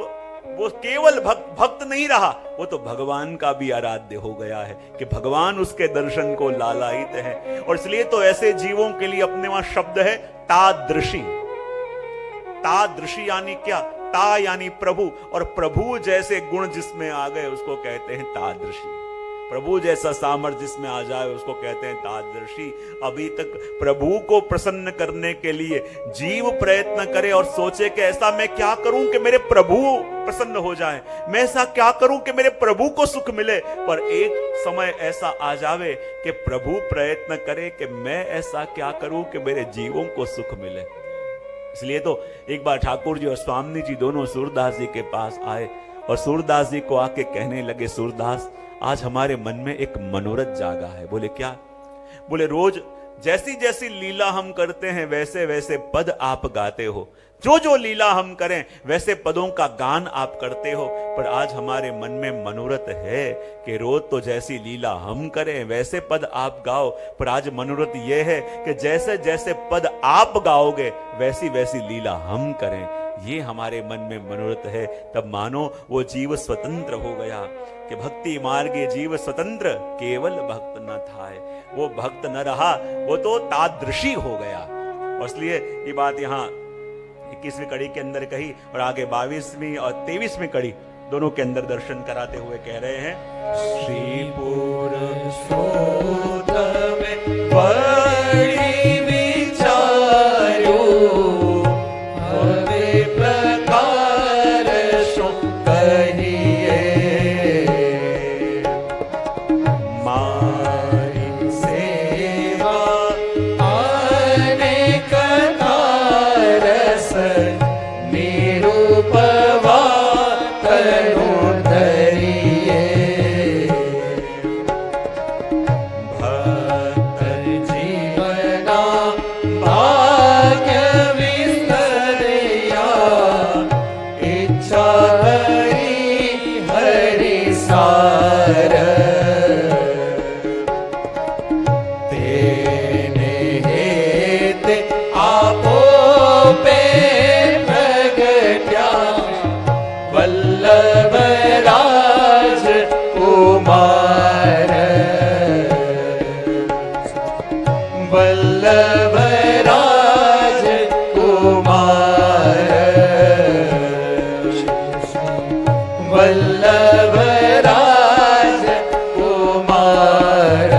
वो केवल भक्त नहीं रहा, वो तो भगवान का भी आराध्य हो गया है कि भगवान उसके दर्शन को लालायित है। और इसलिए तो ऐसे जीवों के लिए अपने वहां शब्द है तादृशी। तादृशी यानी क्या? ता यानी प्रभु, और प्रभु जैसे गुण जिसमें आ गए उसको कहते हैं तादृशी। प्रभु जैसा सामर्थ्य जिसमें आ जाए उसको कहते हैं तादृशी। अभी तक प्रभु को प्रसन्न करने के लिए जीव प्रयत्न करे और सोचे कि ऐसा मैं क्या करूं कि मेरे प्रभु प्रसन्न हो जाए, मैं ऐसा क्या करूं कि मेरे प्रभु को सुख मिले। पर एक समय ऐसा आ जावे कि प्रभु प्रयत्न करे कि मैं ऐसा क्या करूं कि मेरे जीवों को सुख मिले। इसलिए तो एक बार ठाकुर जी और स्वामी जी दोनों सूरदास जी के पास आए, और सूरदास जी को आके कहने लगे, सूरदास आज हमारे मन में एक मनोरथ जागा है। बोले क्या? बोले रोज जैसी जैसी लीला हम करते हैं वैसे वैसे पद आप गाते हो, जो जो लीला हम करें वैसे पदों का गान आप करते हो, पर आज हमारे मन में मनोरथ है कि रोज तो जैसी लीला हम करें वैसे पद आप गाओ, पर आज मनोरथ यह है कि जैसे जैसे पद आप गाओगे वैसी वैसी लीला हम करें। ये हमारे मन में मनोरथ है। तब मानो वो जीव स्वतंत्र हो गया कि भक्ति मार्गे जीव स्वतंत्र केवल भक्त न था। वो भक्त न रहा, वो तो तादृशी हो गया। और इसलिए ये बात यहाँ 21वीं कड़ी के अंदर कही, और आगे 22वीं और 23वीं कड़ी दोनों के अंदर दर्शन कराते हुए कह रहे हैं, श्रीपुर सोत में बड़ी विचार्यो, हवे प्रकार सो कहिए, मारी सेवा अनेक रस निरूपवा तनु धरिए, भक्त जीवना भाग्य विस्तरिया, इच्छा हरि हरि सार, तेने हेते आपो पे प्रगट्या, वल्लभ राज कुमार, वल्लभ राज कुमार, वल्लभ राज कुमार।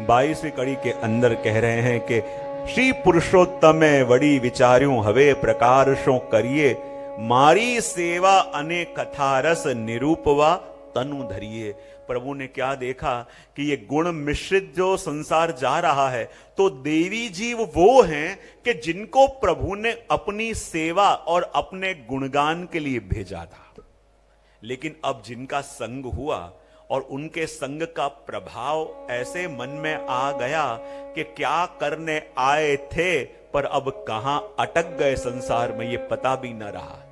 22वीं कड़ी के अंदर कह रहे हैं कि श्री पुरुषोत्तम वड़ी विचार्यों हवे प्रकार शो करिए, मारी सेवा अनेक कथारस निरूपवा तनु धरिए। प्रभु ने क्या देखा कि ये गुण मिश्रित जो संसार जा रहा है, तो देवी जीव वो हैं कि जिनको प्रभु ने अपनी सेवा और अपने गुणगान के लिए भेजा था। लेकिन अब जिनका संग हुआ और उनके संग का प्रभाव ऐसे मन में आ गया कि क्या करने आए थे पर अब कहां अटक गए संसार में, ये पता भी न रहा।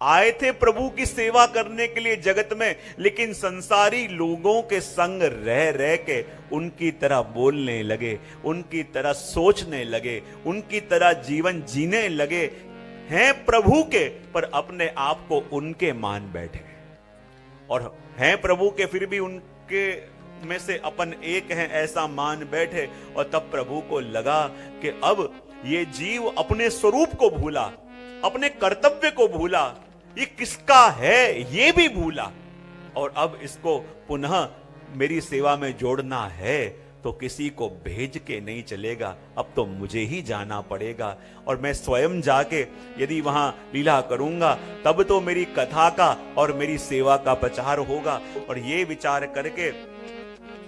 आए थे प्रभु की सेवा करने के लिए जगत में, लेकिन संसारी लोगों के संग रह रह के उनकी तरह बोलने लगे, उनकी तरह सोचने लगे, उनकी तरह जीवन जीने लगे। हैं प्रभु के पर अपने आप को उनके मान बैठे, और हैं प्रभु के फिर भी उनके में से अपन एक हैं ऐसा मान बैठे। और तब प्रभु को लगा कि अब ये जीव अपने स्वरूप को भूला, अपने कर्तव्य को भूला, ये किसका है ये भी भूला, और अब इसको पुनः मेरी सेवा में जोड़ना है तो किसी को भेज के नहीं चलेगा, अब तो मुझे ही जाना पड़ेगा। और मैं स्वयं जाके यदि वहां लीला करूंगा तब तो मेरी कथा का और मेरी सेवा का प्रचार होगा। और ये विचार करके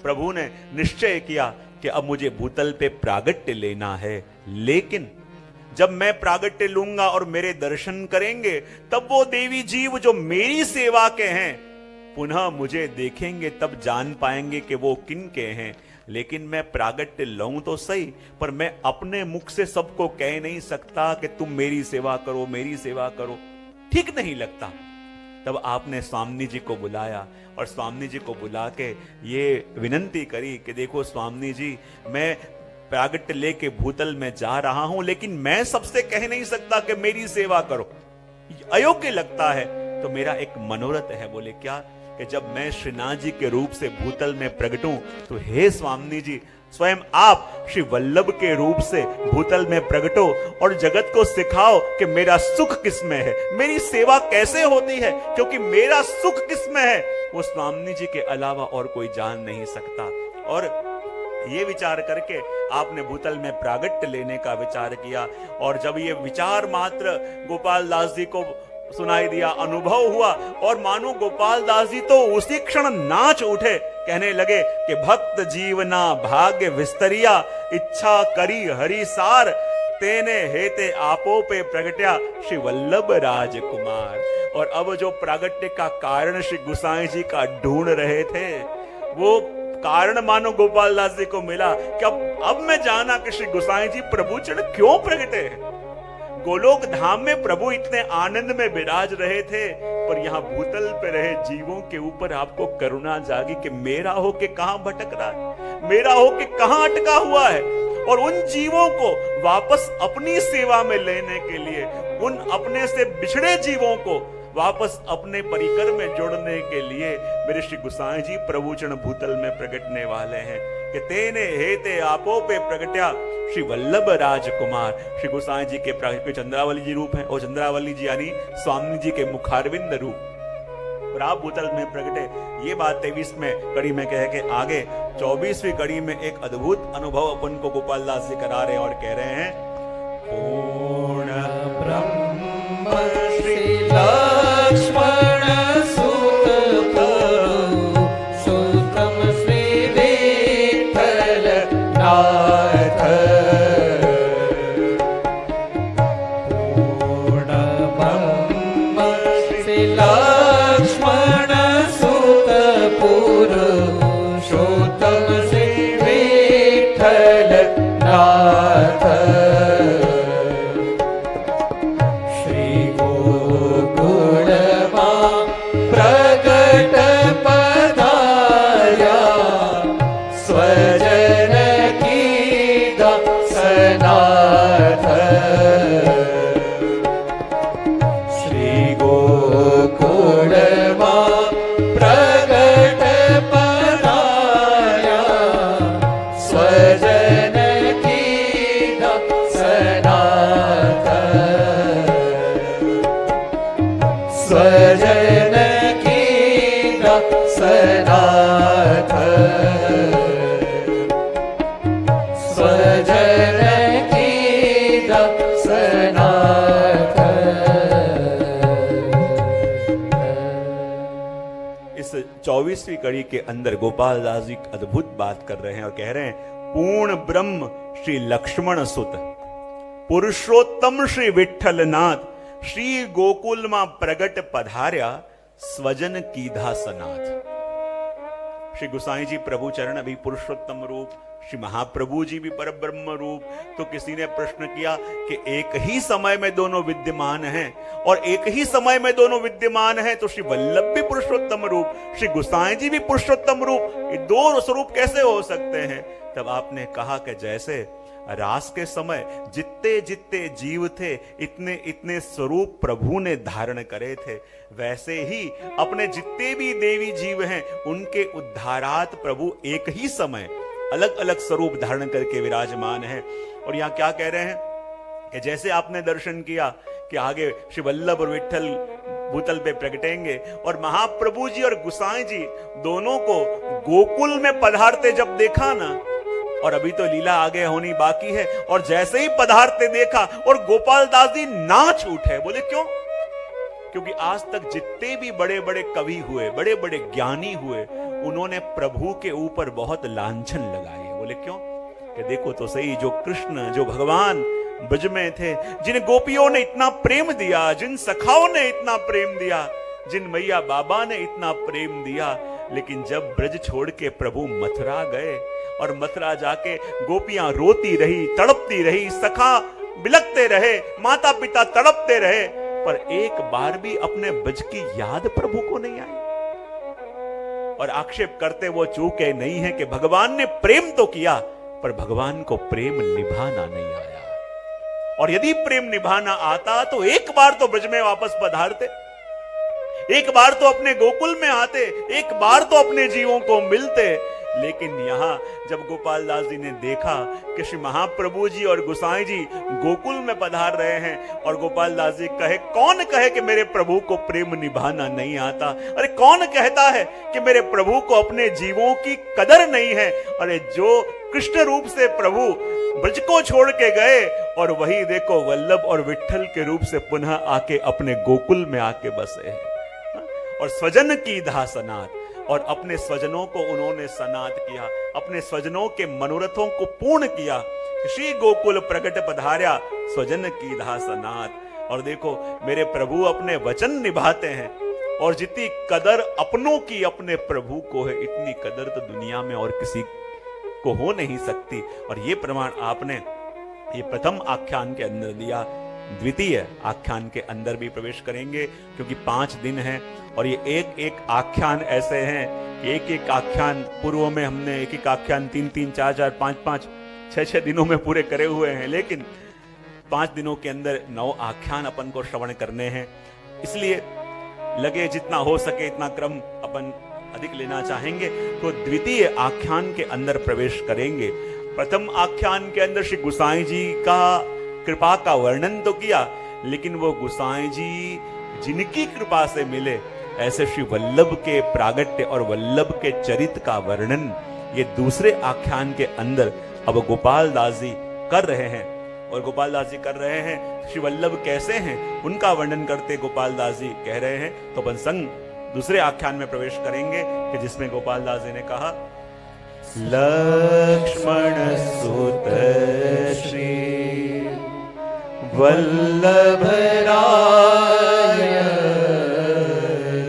प्रभु ने निश्चय किया कि अब मुझे भूतल पे प्रागट्य लेना है, लेकिन जब मैं प्रागट्य लूंगा और मेरे दर्शन करेंगे तब वो देवी जीव जो मेरी सेवा के हैं पुनः मुझे देखेंगे, तब जान पाएंगे कि वो किन के हैं। लेकिन मैं प्रागट्य लऊं तो सही, पर मैं अपने मुख से सबको कह नहीं सकता कि तुम मेरी सेवा करो, मेरी सेवा करो, ठीक नहीं लगता। तब आपने स्वामी जी को बुलाया और स्वामी जी को बुला के ये विनंती करी कि देखो स्वामी जी, मैं प्रागट्य लेके भूतल में जा रहा हूं, लेकिन मैं सबसे कह नहीं सकता कि मेरी सेवा करो, अयोग्य लगता है। तो मेरा एक मनोरथ है। बोले क्या? कि जब मैं श्रीनाथ जी के रूप से भूतल में प्रगटूं तो हे स्वामी जी, स्वयं आप श्री वल्लभ के रूप से भूतल में प्रगटो और जगत को सिखाओ कि मेरा सुख किसमें है, मेरी सेवा कैसे होती है, क्योंकि मेरा सुख किसमें है वो स्वामी जी के अलावा और कोई जान नहीं सकता। और ये विचार करके आपने भूतल में प्रागट्य लेने का विचार किया। और जब ये विचार मात्र गोपाल दास जी को सुनाई दिया, अनुभव हुआ, और मानो गोपाल दास जी तो उसी क्षण नाच उठे, कहने लगे कि भक्त जीवना भाग्य विस्तरिया, इच्छा करी हरि सार, तेने हेते आपो पे प्रगट्या श्री वल्लभ राजकुमार। और अब जो प्रागट्य का कारण श्री गोसाई जी का ढूंढ रहे थे वो कारण मानो गोपाल दास जी को मिला कि अब मैं जाना कि श्री गोसाई जी प्रभु चरण क्यों प्रगटे हैं। गोलोक धाम में प्रभु इतने आनंद में विराज रहे थे, पर यहाँ भूतल पे रहे जीवों के ऊपर आपको करुणा जागी कि मेरा हो के कहां भटक रहा है, मेरा हो के कहां अटका हुआ है। और उन जीवों को वापस अपनी सेवा में लेने के लिए, उन अपने से बिछड़े जीवों को वापस अपने परिकर में जोड़ने के लिए मेरे श्री गोसाई जी प्रभु चरण भूतल में प्रगटने वाले हैं कि तेने हेते आपो पे प्रगट्या श्री वल्लभ राजकुमार। श्री गोसाई जी के चंद्रावली जी रूप हैं, और चंद्रावली जी यानी स्वामी जी के मुखारविंद रूप। और आप भूतल में प्रगटे। ये बात 23वें कड़ी में कह के आगे 24वीं कड़ी में एक अद्भुत अनुभव अपन को गोपाल दास जी करा रहे हैं और कह रहे हैं, पूर्ण ब्रह्म श्री लक्ष्मण सुत प्रभु सुतम श्री विठ्ठल नाथ, पूर्ण ब्रह्म श्री लक्ष्मण सुत पुरुषोत्तम श्री विठ्ठल नाथ, स्वजन की दक्षनाथ, स्वजन की दक्षनाथ। इस 24वीं कड़ी के अंदर गोपाल दास जी अद्भुत बात कर रहे हैं और कह रहे हैं, पूर्ण ब्रह्म श्री लक्ष्मण सुत पुरुषोत्तम श्री विठ्ठल नाथ, श्री गोकुल मां प्रगट पधार्या स्वजन कीधा सनाथ। श्री गोसाई जी प्रभु चरण अभी पुरुषोत्तम रूप, श्री महाप्रभु जी भी परब्रह्म रूप। तो किसी ने प्रश्न किया कि एक ही समय में दोनों विद्यमान हैं, और एक ही समय में दोनों विद्यमान हैं तो श्री वल्लभ भी पुरुषोत्तम रूप, श्री गोसाई जी भी पुरुषोत्तम रूप, ये दो स्वरूप कैसे हो सकते हैं? तब आपने कहा कि जैसे रास के समय जितने जितने जीव थे इतने इतने स्वरूप प्रभु ने धारण करे थे, वैसे ही अपने जितने भी देवी जीव हैं उनके उद्धारात प्रभु एक ही समय अलग अलग स्वरूप धारण करके विराजमान है। और यहां क्या कह रहे हैं कि जैसे आपने दर्शन किया कि आगे श्री वल्लभ और विठ्ठल भूतल पे प्रगटेंगे, और महाप्रभु जी और गोसाई जी दोनों को गोकुल में पधारते जब देखा ना, और अभी तो लीला आगे होनी बाकी है, और जैसे ही पधारते देखा और गोपाल दास जी नाच उठे। बोले क्यों? क्योंकि आज तक जितने भी बड़े बड़े कवि हुए, बड़े बड़े ज्ञानी हुए, उन्होंने प्रभु के ऊपर बहुत लांछन लगाए। बोले क्यों? कि देखो तो सही, जो कृष्ण, जो भगवान ब्रज में थे, जिन गोपियों ने इतना प्रेम दिया, जिन सखाओं ने इतना प्रेम दिया, जिन मैया बाबा ने इतना प्रेम दिया, लेकिन जब ब्रज छोड़ के प्रभु मथुरा गए और मथुरा जाके गोपियां रोती रही, तड़पती रही, सखा बिलखते रहे, माता पिता तड़पते रहे, पर एक बार भी अपने ब्रज की याद प्रभु को नहीं आई। और आक्षेप करते वो चूके नहीं है कि भगवान ने प्रेम तो किया पर भगवान को प्रेम निभाना नहीं आया। और यदि प्रेम निभाना आता तो एक बार तो ब्रज में वापस पधारते, एक बार तो अपने गोकुल में आते, एक बार तो अपने जीवों को मिलते। लेकिन यहां जब गोपाल दास जी ने देखा कि श्री महाप्रभु जी और गोसाई जी गोकुल में पधार रहे हैं, और गोपाल दास जी कहे, कौन कहे कि मेरे प्रभु को प्रेम निभाना नहीं आता? अरे कौन कहता है कि मेरे प्रभु को अपने जीवों की कदर नहीं है? अरे जो कृष्ण रूप से प्रभु ब्रज को छोड़ के गए, और वही देखो वल्लभ और विठ्ठल के रूप से पुनः आके अपने गोकुल में आके बसे हैं। और स्वजन की धा सनात, और अपने स्वजनों को उन्होंने सनात किया, अपने स्वजनों के मनोरथों को पूर्ण किया। श्री गोकुल प्रगट पधार्या, स्वजन की धा सनात। और देखो मेरे प्रभु अपने वचन निभाते हैं, और जितनी कदर अपनों की अपने प्रभु को है, इतनी कदर तो दुनिया में और किसी को हो नहीं सकती। और ये प्रमाण आपने ये प्रथम आख्यान के अंदर दिया। द्वितीय आख्यान के अंदर भी प्रवेश करेंगे, क्योंकि 5 दिन हैं, और ये एक एक आख्यान ऐसे हैं कि एक एक आख्यान पूर्व में हमने एक एक आख्यान 3-3, 4-4, 5-5, 6-6 दिनों में पूरे करे हुए हैं, लेकिन 5 दिनों के अंदर 9 आख्यान अपन को श्रवण करने हैं। इसलिए लगे जितना हो सके इतना क्रम अपन अधिक लेना चाहेंगे, तो द्वितीय आख्यान के अंदर प्रवेश करेंगे। प्रथम आख्यान के अंदर श्री गोसाई जी का कृपा का वर्णन तो किया, लेकिन वो गोसाई जी जिनकी कृपा से मिले, ऐसे श्री वल्लभ के प्रागट्य और वल्लभ के चरित्र का वर्णन ये दूसरे आख्यान के अंदर अब गोपाल दास जी कर रहे हैं। और गोपाल दास जी कर रहे हैं, श्री वल्लभ कैसे हैं उनका वर्णन करते गोपाल दास जी कह रहे हैं। तो अपन संग दूसरे आख्यान में प्रवेश करेंगे कि जिसमें गोपाल दास जी ने कहा, लक्ष्मण सुत श्री वल्लभ राय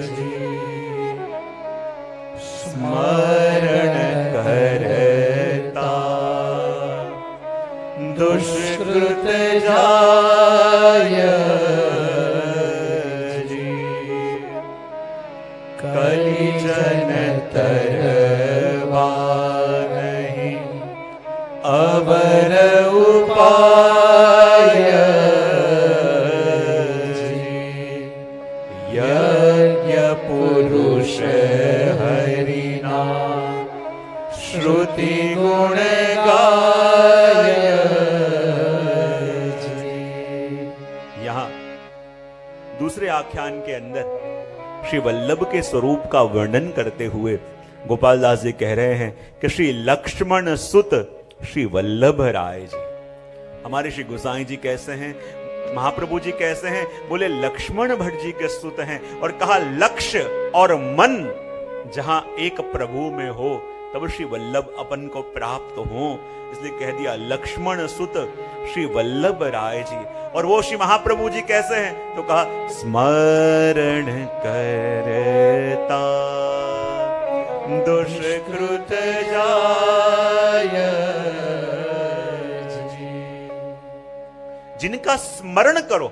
जी, स्मरण करता दुष्कृत जाय जी, कलि जन तरवा नहीं अबर उपाय जी, यज्ञ पुरुष हरिना श्रुति गुण गाय जी। यहां दूसरे आख्यान के अंदर श्री वल्लभ के स्वरूप का वर्णन करते हुए गोपाल दास जी कह रहे हैं कि श्री लक्ष्मण सुत श्री वल्लभ राय जी। हमारे श्री गोसाई जी कैसे हैं, महाप्रभु जी कैसे हैं? बोले लक्ष्मण भट्ट जी के सुत हैं, और कहा लक्ष्य और मन जहां एक प्रभु में हो तब श्री वल्लभ अपन को प्राप्त हो, इसलिए कह दिया लक्ष्मण सुत श्री वल्लभ राय जी। और वो श्री महाप्रभु जी कैसे हैं? तो कहा स्मरण करता दुष्कृत जाय जिनका स्मरण करो,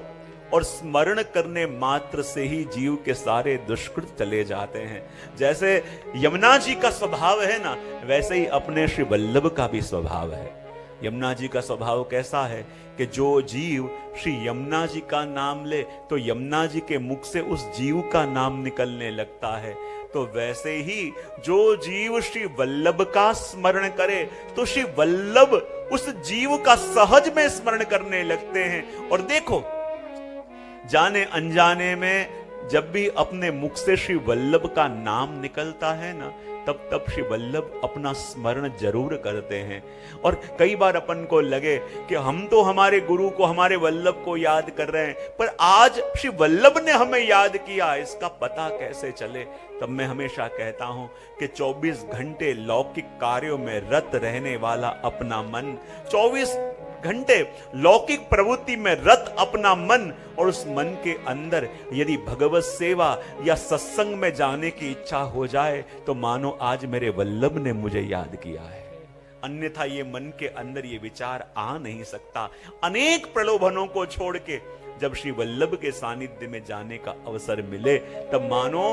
और स्मरण करने मात्र से ही जीव के सारे दुष्कृत चले जाते हैं। जैसे यमुना जी का स्वभाव है ना, वैसे ही अपने श्री वल्लभ का भी स्वभाव है। यमुना जी का स्वभाव कैसा है कि जो जीव श्री यमुना जी का नाम ले तो यमुना जी के मुख से उस जीव का नाम निकलने लगता है। तो वैसे ही जो जीव श्री वल्लभ का स्मरण करे तो श्री वल्लभ उस जीव का सहज में स्मरण करने लगते हैं। और देखो, जाने अनजाने में जब भी अपने मुख से श्री वल्लभ का नाम निकलता है ना, तब तब श्री वल्लभ अपना स्मरण जरूर करते हैं। और कई बार अपन को लगे कि हम तो हमारे गुरु को, हमारे वल्लभ को याद कर रहे हैं, पर आज श्री वल्लभ ने हमें याद किया, इसका पता कैसे चले? तब मैं हमेशा कहता हूं कि 24 घंटे लौकिक कार्यों में रत रहने वाला अपना मन, 24 घंटे लौकिक प्रवृत्ति में रत अपना मन, और उस मन के अंदर यदि भगवत सेवा या सत्संग में जाने की इच्छा हो जाए तो मानो आज मेरे वल्लभ ने मुझे याद किया है। अन्यथा ये मन के अंदर ये विचार आ नहीं सकता। अनेक प्रलोभनों को छोड़ के जब श्री वल्लभ के सानिध्य में जाने का अवसर मिले तब मानो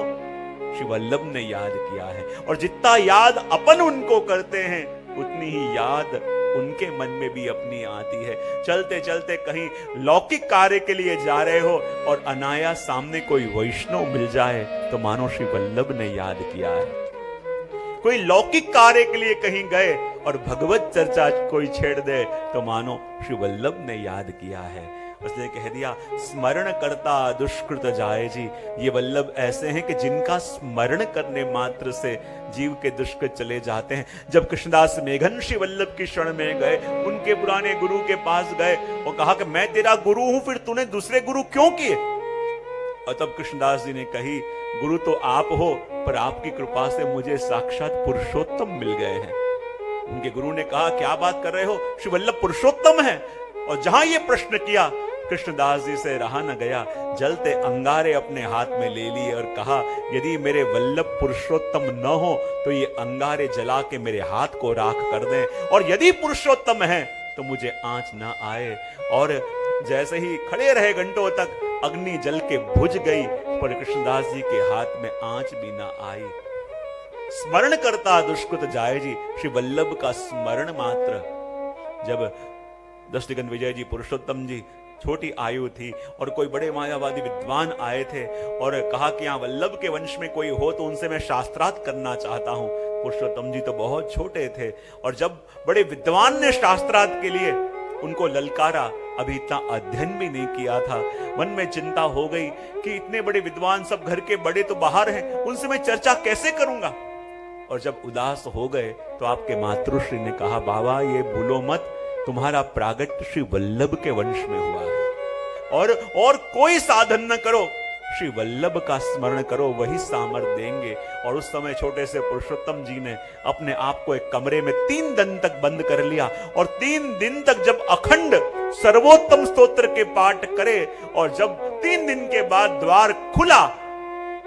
श्री वल्लभ ने याद किया है। और जितना याद अपन उनको करते हैं उतनी ही याद उनके मन में भी अपनी आती है। चलते चलते कहीं लौकिक कार्य के लिए जा रहे हो और अनायास सामने कोई वैष्णव मिल जाए तो मानो श्री वल्लभ ने याद किया है। कोई लौकिक कार्य के लिए कहीं गए और भगवत चर्चा कोई छेड़ दे तो मानो श्री वल्लभ ने याद किया है। उसने कह दिया, स्मरण करता दुष्कृत जाए जी। ये वल्लभ ऐसे हैं कि जिनका स्मरण करने मात्र से जीव के दुष्कृत चले जाते हैं। जब कृष्णदास मेघन श्री वल्लभ की शरण में गए, उनके पुराने गुरु के पास गए और कहा कि मैं तेरा गुरु हूं, फिर तूने दूसरे गुरु क्यों किए? और तब कृष्णदास जी ने कही, गुरु तो आप हो, पर आपकी कृपा से मुझे साक्षात पुरुषोत्तम मिल गए हैं। उनके गुरु ने कहा, क्या बात कर रहे हो, श्री वल्लभ पुरुषोत्तम है? और जहां ये प्रश्न किया, कृष्णदास जी से रहा न गया, जलते अंगारे अपने हाथ में ले लिए और कहा, यदि मेरे वल्लभ पुरुषोत्तम न हो तो ये अंगारे जला के मेरे हाथ को राख कर दें, और यदि पुरुषोत्तम है तो मुझे आंच न आए। और जैसे ही खड़े रहे घंटों तक, अग्नि जल के बुझ गई, पर कृष्णदास जी के हाथ में आंच भी न आई। स्मरण करता दुष्कृत जाए जी। श्री वल्लभ का स्मरण मात्र। जब दशदिगंत विजय जी, पुरुषोत्तम जी छोटी आयु थी और कोई बड़े मायावादी विद्वान आए थे और कहा कि यहाँ वल्लभ के वंश में कोई हो तो उनसे मैं शास्त्रार्थ करना चाहता हूं। पुरुषोत्तम जी तो बहुत छोटे थे और जब बड़े विद्वान ने शास्त्रार्थ के लिए उनको ललकारा, अभी इतना अध्ययन भी नहीं किया था, मन में चिंता हो गई कि इतने बड़े विद्वान सब घर के बड़े तो बाहर हैं, उनसे मैं चर्चा कैसे करूंगा। और जब उदास हो गए तो आपके मातृश्री ने कहा, बाबा ये भूलो मत, तुम्हारा प्रागट्य श्री वल्लभ के वंश में हुआ है और कोई साधन न करो, श्री वल्लभ का स्मरण करो, वही सामर्थ्य देंगे। और उस समय छोटे से पुरुषोत्तम जी ने अपने आप को एक कमरे में 3 दिन तक बंद कर लिया और 3 दिन तक जब अखंड सर्वोत्तम स्तोत्र के पाठ करे और जब 3 दिन के बाद द्वार खुला,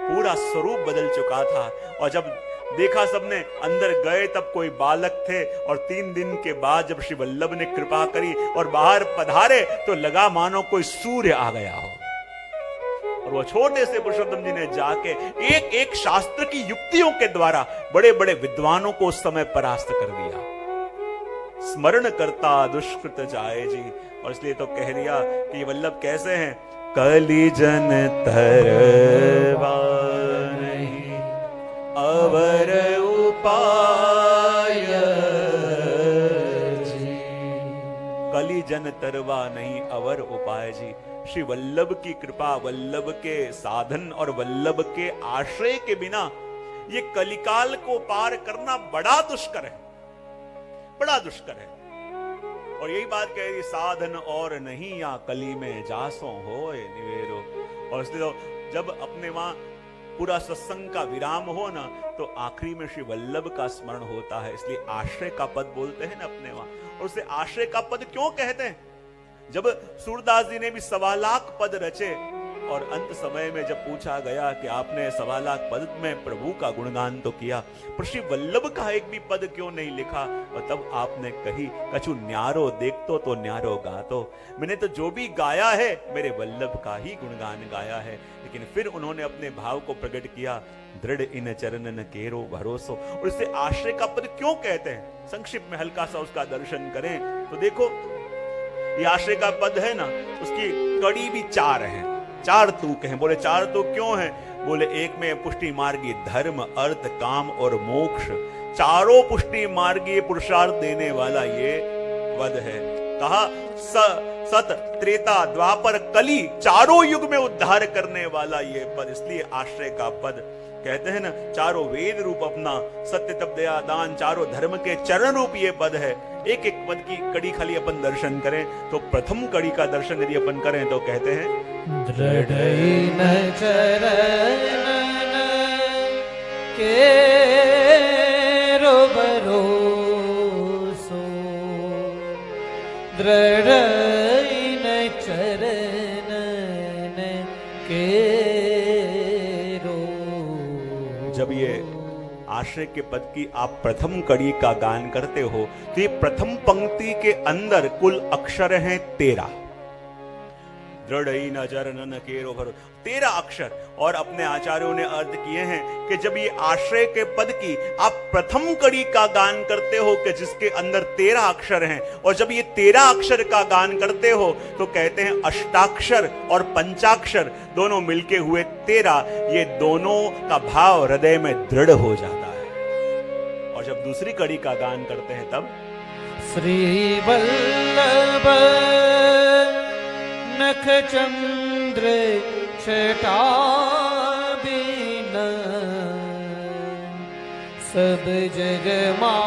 पूरा स्वरूप बदल चुका था। और जब देखा सबने, अंदर गए तब कोई बालक थे और 3 दिन के बाद जब श्री वल्लभ ने कृपा करी और बाहर पधारे तो लगा मानो कोई सूर्य आ गया हो। और वो छोटे से पुरुषोत्तम जी ने जाके एक एक शास्त्र की युक्तियों के द्वारा बड़े बड़े विद्वानों को उस समय परास्त कर दिया। स्मरण करता दुष्कृत जाए जी। और इसलिए तो कह दिया कि ये वल्लभ कैसे हैं, कली जन तरवा नहीं अवर उपाय जी। कली जन तरवा नहीं अवर उपाय जी। श्री वल्लभ की कृपा, वल्लभ के साधन और वल्लभ के आश्रय के बिना ये कलिकाल को पार करना बड़ा दुष्कर है, बड़ा दुष्कर है। और यही बात कह रही, साधन और नहीं या कली में जासो होए निवेरो। और इसलिए तो जब अपने वहां पूरा सत्संग का विराम हो ना तो आखिरी में श्री वल्लभ का स्मरण होता है। इसलिए आश्रय का पद बोलते हैं ना अपने वहां। और उसे आश्रय का पद क्यों कहते हैं? जब सूरदास जी ने भी 1.25 लाख पद रचे और अंत समय में जब पूछा गया कि आपने 1.25 लाख पद में प्रभु का गुणगान तो किया, पर श्री वल्लभ का एक भी पद क्यों नहीं लिखा? और तब आपने कही, कछु न्यारो देखतो तो न्यारो गातो, मैंने तो जो भी गाया है मेरे वल्लभ का ही गुणगान गाया है। लेकिन फिर उन्होंने अपने भाव को प्रकट किया, दृढ़ इन चरणन केरो भरोसो, और इसे आश्रय का पद क्यों कहते हैं? संक्षिप्त में हल्का सा उसका दर्शन करें तो देखो, ये आश्रय का पद है ना, उसकी कड़ी भी 4 हैं, 4 तूक हैं। बोले 4 तूक क्यों हैं? बोले एक में पुष्टि मार्गी धर्म, अर्थ, काम और मोक्ष, चारों पुष्टि मार्गी पुरुषार्थ देने वाला ये पद है। कहा सत, त्रेता, द्वापर, कली, चारों युग में उद्धार करने वाला ये पद, इसलिए आश्रय का पद कहते हैं ना। चारों वेद रूप अपना, सत्य, तप, दया, दान, चारों धर्म के चरण रूप ये पद है। एक एक पद की कड़ी खाली अपन दर्शन करें तो प्रथम कड़ी का दर्शन यदि अपन करें तो कहते हैं, दृढ़ इन चरणन केरो भरोसो, दृढ़ इन चरणन केरो। जब ये आश्रय के पद की आप प्रथम कड़ी का गान करते हो तो ये प्रथम पंक्ति के अंदर कुल अक्षर हैं 13। दृढ़ न चरणन केरो भरो, 13 अक्षर। और अपने आचार्यों ने अर्थ किए हैं कि जब ये आश्रय के पद की आप प्रथम कड़ी का गान करते हो कि जिसके अंदर 13 अक्षर हैं, और जब ये 13 अक्षर का गान करते हो तो कहते हैं अष्टाक्षर और पंचाक्षर दोनों मिलके हुए 13, ये दोनों का भाव हृदय में दृढ़ हो जाता है। और जब दूसरी कड़ी का गान करते हैं तब श्री वल्लभ नख चंद्र छटा बिन, सब जग मा